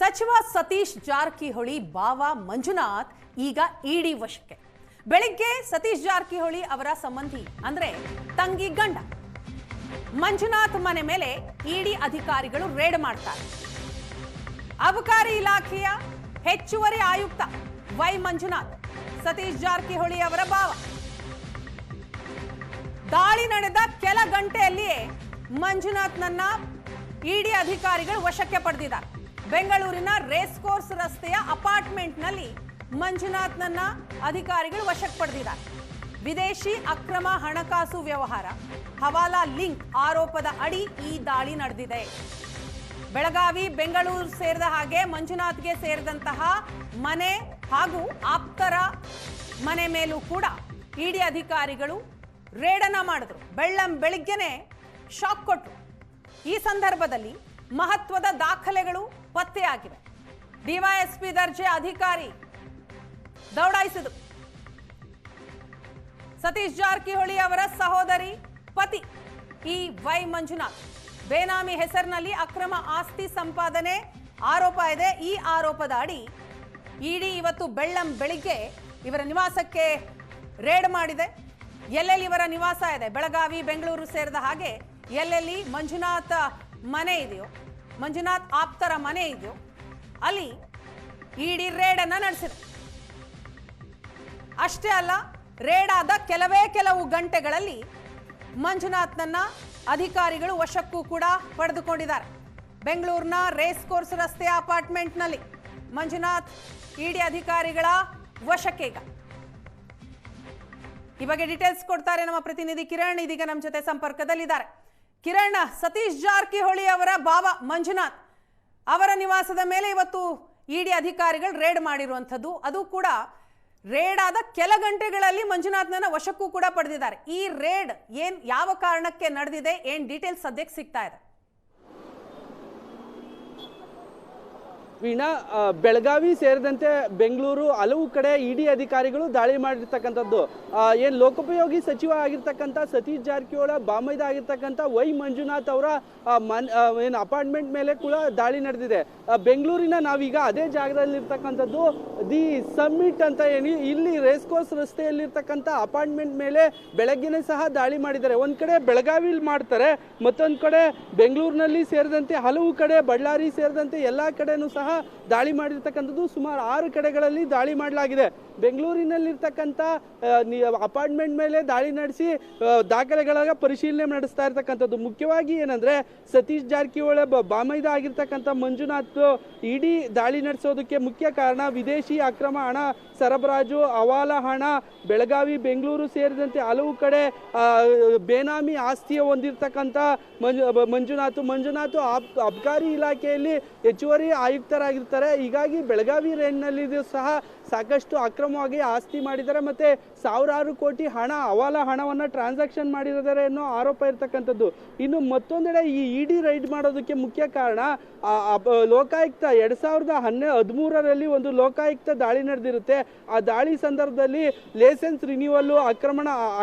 ಸಚಿವ ಸತೀಶ್ ಜಾರಕಿಹೊಳಿ ಬಾವ ಮಂಜುನಾಥ್ ಈಗ ಇಡಿ ವಶಕ್ಕೆ. ಬೆಳಿಗ್ಗೆ ಸತೀಶ್ ಜಾರಕಿಹೊಳಿ ಅವರ ಸಂಬಂಧಿ ಅಂದ್ರೆ ತಂಗಿ ಗಂಡ ಮಂಜುನಾಥ್ ಮನೆ ಮೇಲೆ ಇಡಿ ಅಧಿಕಾರಿಗಳು ರೇಡ್ ಮಾಡ್ತಾರೆ. ಅಬಕಾರಿ ಇಲಾಖೆಯ ಹೆಚ್ಚುವರಿ ಆಯುಕ್ತ ವೈ ಮಂಜುನಾಥ್ ಸತೀಶ್ ಜಾರಕಿಹೊಳಿ ಅವರ ಬಾವ. ದಾಳಿ ನಡೆದ ಕೆಲ ಗಂಟೆಯಲ್ಲಿಯೇ ಮಂಜುನಾಥ್ನನ್ನ ಇಡಿ ಅಧಿಕಾರಿಗಳು ವಶಕ್ಕೆ ಪಡೆದಿದ್ದಾರೆ. ಬೆಂಗಳೂರಿನ ರೇಸ್ ಕೋರ್ಸ್ ರಸ್ತೆಯ ಅಪಾರ್ಟ್ಮೆಂಟ್ನಲ್ಲಿ ಮಂಜುನಾಥ್ನನ್ನ ಅಧಿಕಾರಿಗಳು ವಶಕ್ಕೆ ಪಡೆದಿದ್ದಾರೆ. ವಿದೇಶಿ ಅಕ್ರಮ ಹಣಕಾಸು ವ್ಯವಹಾರ, ಹವಾಲಾ ಲಿಂಕ್ ಆರೋಪದ ಅಡಿ ಈ ದಾಳಿ ನಡೆದಿದೆ. ಬೆಳಗಾವಿ, ಬೆಂಗಳೂರು ಸೇರಿದ ಹಾಗೆ ಮಂಜುನಾಥ್ಗೆ ಸೇರಿದಂತಹ ಮನೆ ಹಾಗೂ ಆಪ್ತರ ಮನೆ ಮೇಲೂ ಕೂಡ ಇಡಿ ಅಧಿಕಾರಿಗಳು ರೇಡನ್ನ ಮಾಡಿದ್ರು. ಬೆಳಿಗ್ಗೆನೆ ಶಾಕ್ ಕೊಟ್ಟರು. ಈ ಸಂದರ್ಭದಲ್ಲಿ ಮಹತ್ವದ ದಾಖಲೆಗಳು ಪತ್ತೆಯಾಗಿವೆ. ಡಿವೈಎಸ್ಪಿ ದರ್ಜೆ ಅಧಿಕಾರಿ ದೌಡಾಯಿಸಿದರು. ಸತೀಶ್ ಜಾರಕಿಹೊಳಿ ಅವರ ಸಹೋದರಿ ಪತಿ ಈ ವೈ ಮಂಜುನಾಥ್ ಬೇನಾಮಿ ಹೆಸರಿನಲ್ಲಿ ಅಕ್ರಮ ಆಸ್ತಿ ಸಂಪಾದನೆ ಆರೋಪ ಇದೆ. ಈ ಆರೋಪದ ಅಡಿ ಇಡಿ ಇವತ್ತು ಬೆಳಿಗ್ಗೆ ಇವರ ನಿವಾಸಕ್ಕೆ ರೇಡ್ ಮಾಡಿದೆ. ಎಲ್ಲೆಲ್ಲಿ ಇವರ ನಿವಾಸ ಇದೆ, ಬೆಳಗಾವಿ, ಬೆಂಗಳೂರು ಸೇರಿದ ಹಾಗೆ ಎಲ್ಲೆಲ್ಲಿ ಮಂಜುನಾಥ್ ಮನೆ ಇದೆಯೋ, ಮಂಜುನಾಥ್ ಆಪ್ತರ ಮನೆ ಇದೆಯೋ ಅಲ್ಲಿ ಇಡಿ ರೇಡ್ ಅನ್ನ ನಡೆಸಿದೆ. ಅಷ್ಟೇ ಅಲ್ಲ, ರೇಡ್ ಆದ ಕೆಲವು ಗಂಟೆಗಳಲ್ಲಿ ಮಂಜುನಾಥ್ನನ್ನ ಅಧಿಕಾರಿಗಳು ವಶಕ್ಕೂ ಕೂಡ ಪಡೆದುಕೊಂಡಿದ್ದಾರೆ. ಬೆಂಗಳೂರಿನ ರೇಸ್ ಕೋರ್ಸ್ ರಸ್ತೆಯ ಅಪಾರ್ಟ್ಮೆಂಟ್ನಲ್ಲಿ ಮಂಜುನಾಥ್ ಇಡಿ ಅಧಿಕಾರಿಗಳ ವಶಕ್ಕೆ. ಈಗ ಈ ಬಗ್ಗೆ ಡೀಟೇಲ್ಸ್ ಕೊಡ್ತಾರೆ ನಮ್ಮ ಪ್ರತಿನಿಧಿ ಕಿರಣ್, ಇದೀಗ ನಮ್ಮ ಜೊತೆ ಸಂಪರ್ಕದಲ್ಲಿದ್ದಾರೆ. ಕಿರಣ್, ಸತೀಶ್ ಜಾರಕಿಹೊಳಿ ಅವರ ಬಾವ ಮಂಜುನಾಥ್ ಅವರ ನಿವಾಸದ ಮೇಲೆ ಇವತ್ತು ಇಡಿ ಅಧಿಕಾರಿಗಳು ರೇಡ್ ಮಾಡಿರುವಂಥದ್ದು, ಅದು ಕೂಡ ರೇಡ್ ಆದ ಕೆಲ ಗಂಟೆಗಳಲ್ಲಿ ಮಂಜುನಾಥ್ನನ್ನ ವಶಕ್ಕೂ ಕೂಡ ಪಡೆದಿದ್ದಾರೆ. ಈ ರೇಡ್ ಯಾವ ಕಾರಣಕ್ಕೆ ನಡೆದಿದೆ, ಏನ್ ಡೀಟೇಲ್ಸ್ ಸದ್ಯಕ್ಕೆ ಸಿಗ್ತಾ ಇದೆ? ವೀಣಾ, ಬೆಳಗಾವಿ ಸೇರಿದಂತೆ ಬೆಂಗಳೂರು ಹಲವು ಕಡೆ ಇಡಿ ಅಧಿಕಾರಿಗಳು ದಾಳಿ ಮಾಡಿರ್ತಕ್ಕಂಥದ್ದು. ಏನು ಲೋಕೋಪಯೋಗಿ ಸಚಿವ ಆಗಿರ್ತಕ್ಕಂಥ ಸತೀಶ್ ಜಾರಕಿಹೊಳಿ ಬಾಮೈದ ಆಗಿರ್ತಕ್ಕಂಥ ವೈ ಮಂಜುನಾಥ್ ಅವರ ಏನು ಅಪಾರ್ಟ್ಮೆಂಟ್ ಮೇಲೆ ಕೂಡ ದಾಳಿ ನಡೆದಿದೆ. ಬೆಂಗಳೂರಿನ ನಾವೀಗ ಅದೇ ಜಾಗದಲ್ಲಿರ್ತಕ್ಕಂಥದ್ದು ದಿ ಸಮ್ಮಿಟ್ ಅಂತ ಹೇಳಿ ಇಲ್ಲಿ ರೇಸ್ ಕೋರ್ಸ್ ರಸ್ತೆಯಲ್ಲಿರ್ತಕ್ಕಂಥ ಅಪಾರ್ಟ್ಮೆಂಟ್ ಮೇಲೆ ಬೆಳಗ್ಗೆನೇ ಸಹ ದಾಳಿ ಮಾಡಿದ್ದಾರೆ. ಒಂದ್ ಕಡೆ ಬೆಳಗಾವಿಲಿ ಮಾಡ್ತಾರೆ, ಮತ್ತೊಂದು ಕಡೆ ಬೆಂಗಳೂರಿನಲ್ಲಿ ಸೇರಿದಂತೆ ಹಲವು ಕಡೆ, ಬಳ್ಳಾರಿ ಸೇರಿದಂತೆ ಎಲ್ಲಾ ಕಡೆನೂ ಸಹ ದಾಳಿ ಮಾಡಿರ್ತಕ್ಕಂಥದ್ದು. ಸುಮಾರು 6 ಕಡೆಗಳಲ್ಲಿ ದಾಳಿ ಮಾಡಲಾಗಿದೆ. ಬೆಂಗಳೂರಿನಲ್ಲಿರ್ತಕ್ಕಂಥ ಅಪಾರ್ಟ್ಮೆಂಟ್ ಮೇಲೆ ದಾಳಿ ನಡೆಸಿ ದಾಖಲೆಗಳ ಪರಿಶೀಲನೆ ನಡೆಸ್ತಾ ಇರ್ತಕ್ಕಂಥದ್ದು. ಮುಖ್ಯವಾಗಿ ಏನಂದ್ರೆ ಸತೀಶ್ ಜಾರಕಿಹೊಳಿ ಬಾಮೈದ ಆಗಿರ್ತಕ್ಕಂಥ ಮಂಜುನಾಥ್ ಇಡೀ ದಾಳಿ ನಡೆಸೋದಕ್ಕೆ ಮುಖ್ಯ ಕಾರಣ ವಿದೇಶಿ ಅಕ್ರಮ ಹಣ ಸರಬರಾಜು, ಹವಾಲಾ ಹಣ, ಬೆಳಗಾವಿ, ಬೆಂಗಳೂರು ಸೇರಿದಂತೆ ಹಲವು ಕಡೆ ಬೇನಾಮಿ ಆಸ್ತಿಯ ಹೊಂದಿರತಕ್ಕಂಥ ಮಂಜುನಾಥ್ ಅಬಕಾರಿ ಇಲಾಖೆಯಲ್ಲಿ ಹೆಚ್ಚುವರಿ ಆಯುಕ್ತರಾಗಿರ್ತಾರೆ. ಹೀಗಾಗಿ ಬೆಳಗಾವಿ ರೇಂಜ್ನಲ್ಲಿ ಸಹ ಸಾಕಷ್ಟು ಅಕ್ರಮವಾಗಿ ಆಸ್ತಿ ಮಾಡಿದ್ದಾರೆ, ಮತ್ತೆ ಸಾವಿರಾರು ಕೋಟಿ ಹಣ ಹವಾಲಾ ಹಣವನ್ನ ಟ್ರಾನ್ಸಾಕ್ಷನ್ ಮಾಡಿದ್ದಾರೆ ಅನ್ನೋ ಆರೋಪ ಇರ್ತಕ್ಕಂಥದ್ದು. ಇನ್ನು ಮತ್ತೊಂದೆಡೆ ಈ ಇಡಿ ರೈಡ್ ಮಾಡೋದಕ್ಕೆ ಮುಖ್ಯ ಕಾರಣ ಲೋಕಾಯುಕ್ತ 2013ರಲ್ಲಿ ಒಂದು ಲೋಕಾಯುಕ್ತ ದಾಳಿ ನಡೆದಿರುತ್ತೆ. ಆ ದಾಳಿ ಸಂದರ್ಭದಲ್ಲಿ ಲೈಸೆನ್ಸ್ ರಿನ್ಯೂವಲ್,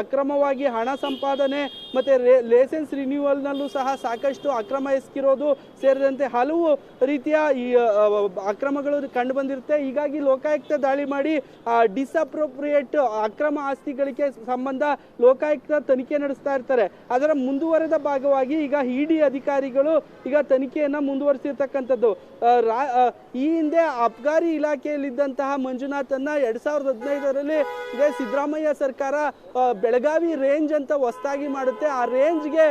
ಅಕ್ರಮವಾಗಿ ಹಣ ಸಂಪಾದನೆ ಮತ್ತೆ ಲೈಸೆನ್ಸ್ ರಿನ್ಯೂವಲ್ ನಲ್ಲೂ ಸಹ ಸಾಕಷ್ಟು ಅಕ್ರಮ ಎಸಗಿರೋದು ಸೇರಿದಂತೆ ಹಲವು ರೀತಿಯ ಈ ಅಕ್ರಮಗಳು ಕಂಡು ಬಂದಿರುತ್ತೆ. ಹೀಗಾಗಿ ಲೋಕಾಯುಕ್ತ ದಾಳಿ ಮಾಡಿ ಡಿಸ್ಅಪ್ರೋಪ್ರಿಯೇಟ್ ಅಕ್ರಮ ಆಸ್ತಿ ಗಳಿಕೆ ಸಂಬಂಧ ಲೋಕಾಯುಕ್ತ ತನಿಖೆ ನಡೆಸ್ತಾ ಇರ್ತಾರೆ. ಅದರ ಮುಂದುವರೆದ ಭಾಗವಾಗಿ ಈಗ ಇಡಿ ಅಧಿಕಾರಿಗಳು ಈಗ ತನಿಖೆಯನ್ನ ಮುಂದುವರಿಸಿರ್ತಕ್ಕಂಥದ್ದು. ಈ ಹಿಂದೆ ಅಬಕಾರಿ ಇಲಾಖೆಯಲ್ಲಿದ್ದಂತಹ ಮಂಜುನಾಥನ್ನ 2015ರಲ್ಲಿ ಇದೇ ಸಿದ್ದರಾಮಯ್ಯ ಸರ್ಕಾರ ಬೆಳಗಾವಿ ರೇಂಜ್ ಅಂತ ಹೊಸದಾಗಿ ಮಾಡುತ್ತೆ. ಆ ರೇಂಜ್ಗೆ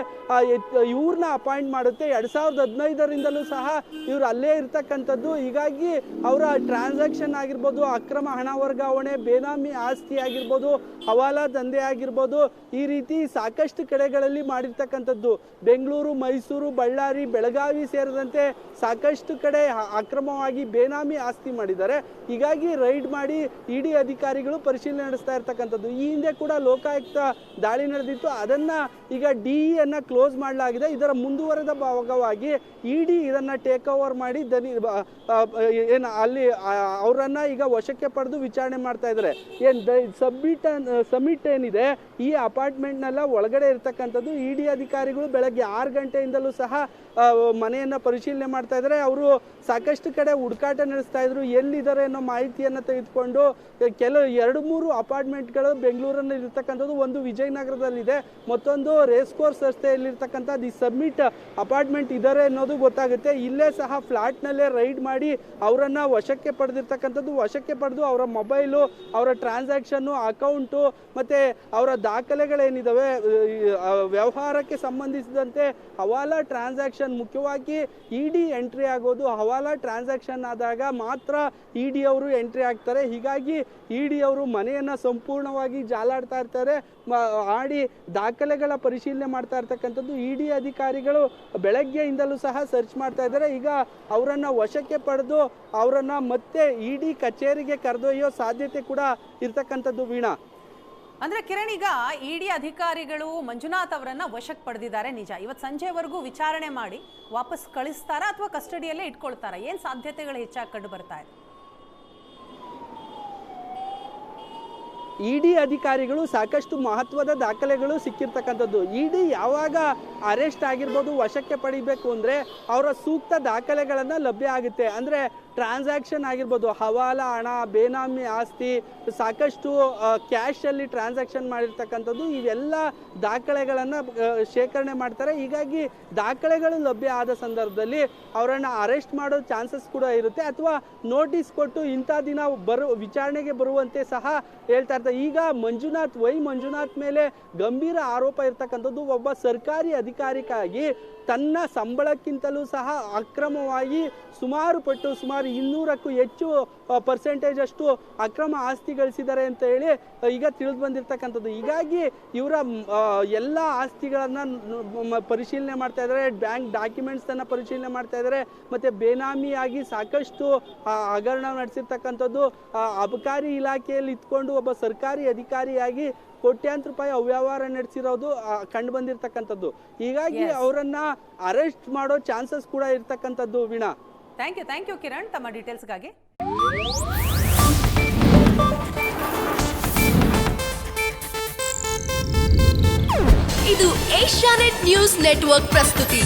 ಇವ್ರನ್ನ ಅಪಾಯಿಂಟ್ ಮಾಡುತ್ತೆ. 2015ರಿಂದಲೂ ಸಹ ಇವ್ರು ಅಲ್ಲೇ ಇರ್ತಕ್ಕಂಥದ್ದು. ಹೀಗಾಗಿ ಅವರ ಟ್ರಾನ್ಸಾಕ್ಷನ್ ಆಗಿರ್ಬೋದು, ಅಕ್ರಮ ಹಣ ವರ್ಗಾವಣೆ, ಬೇನಾಮಿ ಆಸ್ತಿ ಆಗಿರ್ಬೋದು, ಹವಾಲಾ ದಂಧೆ ಆಗಿರ್ಬೋದು, ಈ ರೀತಿ ಸಾಕಷ್ಟು ಕಡೆಗಳಲ್ಲಿ ಮಾಡಿರ್ತಕ್ಕಂಥದ್ದು. ಬೆಂಗಳೂರು, ಮೈಸೂರು, ಬಳ್ಳಾರಿ, ಬೆಳಗಾವಿ ಸೇರಿದಂತೆ ಸಾಕಷ್ಟು ಕಡೆ ಅಕ್ರಮವಾಗಿ ಬೇನಾಮಿ ಆಸ್ತಿ ಮಾಡಿದ್ದಾರೆ. ಹೀಗಾಗಿ ರೈಡ್ ಮಾಡಿ ಇಡಿ ಅಧಿಕಾರಿಗಳು ಪರಿಶೀಲನೆ ನಡೆಸ್ತಾ ಇರ್ತಕ್ಕಂಥದ್ದು. ಈ ಹಿಂದೆ ಕೂಡ ಲೋಕಾಯುಕ್ತ ದಾಳಿ ನಡೆದಿತ್ತು, ಅದನ್ನ ಈಗ ಡಿಇ ಅನ್ನ ಕ್ಲೋಸ್ ಮಾಡಲಾಗಿದೆ. ಇದರ ಮುಂದುವರೆದ ಭಾಗವಾಗಿ ಇಡಿ ಇದನ್ನ ಟೇಕ್ ಓವರ್ ಮಾಡಿ ಏನು ಅಲ್ಲಿ ಅವರನ್ನ ಈಗ ವಶಕ್ಕೆ ಪಡೆದು ವಿಚಾರಣೆ ಮಾಡ್ತಾ ಇದ್ದಾರೆ. ಸಮಿಟ್ ಏನಿದೆ ಈ ಅಪಾರ್ಟ್ಮೆಂಟ್ನೆಲ್ಲ ಒಳಗಡೆ ಇರ್ತಕ್ಕಂಥದ್ದು. ಇಡಿ ಅಧಿಕಾರಿಗಳು ಬೆಳಗ್ಗೆ 6 ಗಂಟೆಯಿಂದಲೂ ಸಹ ಮನೆಯನ್ನ ಪರಿಶೀಲನೆ ಮಾಡ್ತಾ ಇದ್ದಾರೆ. ಅವರು ಸಾಕಷ್ಟು ಕಡೆ ಹುಡುಕಾಟ ನಡೆಸ್ತಾ ಇದ್ರು, ಎಲ್ಲಿದ್ದಾರೆ ಅನ್ನೋ ಮಾಹಿತಿಯನ್ನ ತೆಗೆದುಕೊಂಡು ಕೆಲವು 2-3 ಅಪಾರ್ಟ್ಮೆಂಟ್ಗಳು ಬೆಂಗಳೂರಲ್ಲಿ ಇರ್ತಕ್ಕಂಥದ್ದು. ಒಂದು ವಿಜಯನಗರದಲ್ಲಿದೆ, ಮತ್ತೊಂದು ರೇಸ್ ಕೋರ್ಸ್ ರಸ್ತೆಯಲ್ಲಿರ್ತಕ್ಕಂಥ ದಿ ಸಬ್ಮಿಟ್ ಅಪಾರ್ಟ್ಮೆಂಟ್ ಇದ್ದಾರೆ ಅನ್ನೋದು ಗೊತ್ತಾಗುತ್ತೆ. ಇಲ್ಲೇ ಸಹ ಫ್ಲಾಟ್ನಲ್ಲೇ ರೈಡ್ ಮಾಡಿ ಅವರನ್ನ ವಶಕ್ಕೆ ಪಡೆದಿರ್ತಕ್ಕಂಥದ್ದು. ವಶಕ್ಕೆ ಪಡೆದು ಅವರ ಮೊಬೈಲು, ಅವರ ಟ್ರಾನ್ಸಾಕ್ಷನ್ನು, ಅಕೌಂಟು ಮತ್ತೆ ಅವರ ದಾಖಲೆಗಳೇನಿದಾವೆ ವ್ಯವಹಾರಕ್ಕೆ ಸಂಬಂಧಿಸಿದಂತೆ ಹವಾಲಾ ಟ್ರಾನ್ಸಾಕ್ಷನ್, ಮುಖ್ಯವಾಗಿ ಇಡಿ ಎಂಟ್ರಿ ಆಗೋದು ಹವಾಲಾ ಟ್ರಾನ್ಸಾಕ್ಷನ್ ಆದಾಗ ಮಾತ್ರ ಇಡಿ ಅವರು ಎಂಟ್ರಿ ಆಗ್ತಾರೆ. ಹೀಗಾಗಿ ಇಡಿ ಅವರು ಮನೆಯನ್ನ ಸಂಪೂರ್ಣವಾಗಿ ಜಾಲಾಡ್ತಾ ಇರ್ತಾರೆ, ಮಾಡಿ ದಾಖಲೆಗಳ ಪರಿಶೀಲನೆ ಮಾಡ್ತಾ ಇರ್ತಕ್ಕಂಥದ್ದು. ಇಡಿ ಅಧಿಕಾರಿಗಳು ಬೆಳಗ್ಗೆಯಿಂದಲೂ ಸಹ ಸರ್ಚ್ ಮಾಡ್ತಾ ಇದ್ದಾರೆ. ಈಗ ಅವರನ್ನ ವಶಕ್ಕೆ ಪಡೆದು ಅವರನ್ನ ಮತ್ತೆ ಇಡಿ ಕಚೇರಿಗೆ ಕರೆದೊಯ್ಯೋ ಸಾಧ್ಯತೆ ಕೂಡ ಇರ್ತಕ್ಕಂಥದ್ದು. ವೀಣಾ, ಅಂದ್ರೆ ಕಿರಣ್, ಈಗ ಇಡಿ ಅಧಿಕಾರಿಗಳು ಮಂಜುನಾಥ್ ಅವರನ್ನ ವಶಕ್ಕೆ ಪಡೆದಿದ್ದಾರೆ ನಿಜ. ಇವತ್ತು ಸಂಜೆವರೆಗೂ ವಿಚಾರಣೆ ಮಾಡಿ ವಾಪಸ್ ಕಳಿಸ್ತಾರಾ ಅಥವಾ ಕಸ್ಟಡಿಯಲ್ಲೇ ಇಟ್ಕೊಳ್ತಾರಾ? ಏನ್ ಸಾಧ್ಯತೆಗಳು ಹೆಚ್ಚಾಗಿ ಕಂಡು ಬರ್ತಾ ಇದೆ? ಇಡಿ ಅಧಿಕಾರಿಗಳು ಸಾಕಷ್ಟು ಮಹತ್ವದ ದಾಖಲೆಗಳು ಸಿಕ್ಕಿರ್ತಕ್ಕಂಥದ್ದು. ಇಡಿ ಯಾವಾಗ ಅರೆಸ್ಟ್ ಆಗಿರ್ಬೋದು, ವಶಕ್ಕೆ ಪಡಿಬೇಕು ಅಂದರೆ ಅವರ ಸೂಕ್ತ ದಾಖಲೆಗಳನ್ನು ಲಭ್ಯ ಆಗುತ್ತೆ. ಅಂದರೆ ಟ್ರಾನ್ಸಾಕ್ಷನ್ ಆಗಿರ್ಬೋದು, ಹವಾಲಾ ಹಣ, ಬೇನಾಮಿ ಆಸ್ತಿ, ಸಾಕಷ್ಟು ಕ್ಯಾಶಲ್ಲಿ ಟ್ರಾನ್ಸಾಕ್ಷನ್ ಮಾಡಿರ್ತಕ್ಕಂಥದ್ದು, ಇವೆಲ್ಲ ದಾಖಲೆಗಳನ್ನು ಶೇಖರಣೆ ಮಾಡ್ತಾರೆ. ಹೀಗಾಗಿ ದಾಖಲೆಗಳು ಲಭ್ಯ ಆದ ಸಂದರ್ಭದಲ್ಲಿ ಅವರನ್ನು ಅರೆಸ್ಟ್ ಮಾಡೋ ಚಾನ್ಸಸ್ ಕೂಡ ಇರುತ್ತೆ, ಅಥವಾ ನೋಟಿಸ್ ಕೊಟ್ಟು ಇಂಥ ದಿನ ವಿಚಾರಣೆಗೆ ಬರುವಂತೆ ಸಹ ಹೇಳ್ತಾ ಇರ್ತಾರೆ. ಈಗ ಮಂಜುನಾಥ್ ಮೇಲೆ ಗಂಭೀರ ಆರೋಪ ಇರ್ತಕ್ಕಂಥದ್ದು. ಒಬ್ಬ ಸರ್ಕಾರಿ ಅಧಿಕಾರಿಗಾಗಿ ತನ್ನ ಸಂಬಳಕ್ಕಿಂತಲೂ ಸಹ ಅಕ್ರಮವಾಗಿ ಸುಮಾರು 200ಕ್ಕೂ ಹೆಚ್ಚು ಪರ್ಸೆಂಟೇಜ್ ಅಷ್ಟು ಅಕ್ರಮ ಆಸ್ತಿ ಗಳಿಸಿದ್ದಾರೆ ಅಂತ ಹೇಳಿ ಈಗ ತಿಳಿದು ಬಂದಿರತಕ್ಕಂಥದ್ದು. ಹೀಗಾಗಿ ಇವರ ಎಲ್ಲ ಆಸ್ತಿಗಳನ್ನ ಪರಿಶೀಲನೆ ಮಾಡ್ತಾ ಇದ್ದಾರೆ, ಬ್ಯಾಂಕ್ ಡಾಕ್ಯುಮೆಂಟ್ಸ್ ಅನ್ನ ಪರಿಶೀಲನೆ ಮಾಡ್ತಾ ಇದ್ದಾರೆ, ಮತ್ತೆ ಬೇನಾಮಿಯಾಗಿ ಸಾಕಷ್ಟು ಹಗರಣ ನಡೆಸಿರ್ತಕ್ಕಂಥದ್ದು. ಅಬಕಾರಿ ಇಲಾಖೆಯಲ್ಲಿ ಇದ್ಕೊಂಡು ಒಬ್ಬ ಸರ್ಕಾರಿ ಅಧಿಕಾರಿಯಾಗಿ ಕೋಟ್ಯಾಂತರ ರೂಪಾಯಿ ಅವ್ಯವಹಾರ ನಡೆಸಿರೋದು ಕಂಡು ಬಂದಿರತಕ್ಕಂಥದ್ದು. ಹೀಗಾಗಿ ಅವರನ್ನ ಅರೆಸ್ಟ್ ಮಾಡೋ ಚಾನ್ಸಸ್ ಕೂಡ ಇರ್ತಕ್ಕಂಥದ್ದು. ವೀಣಾ, ಥ್ಯಾಂಕ್ ಯು ಕಿರಣ್, ತಮ್ಮ ಡೀಟೇಲ್ಸ್ಗಾಗಿ. ಇದು ಏಷ್ಯಾನೆಟ್ ನ್ಯೂಸ್ ನೆಟ್ವರ್ಕ್ ಪ್ರಸ್ತುತಿ.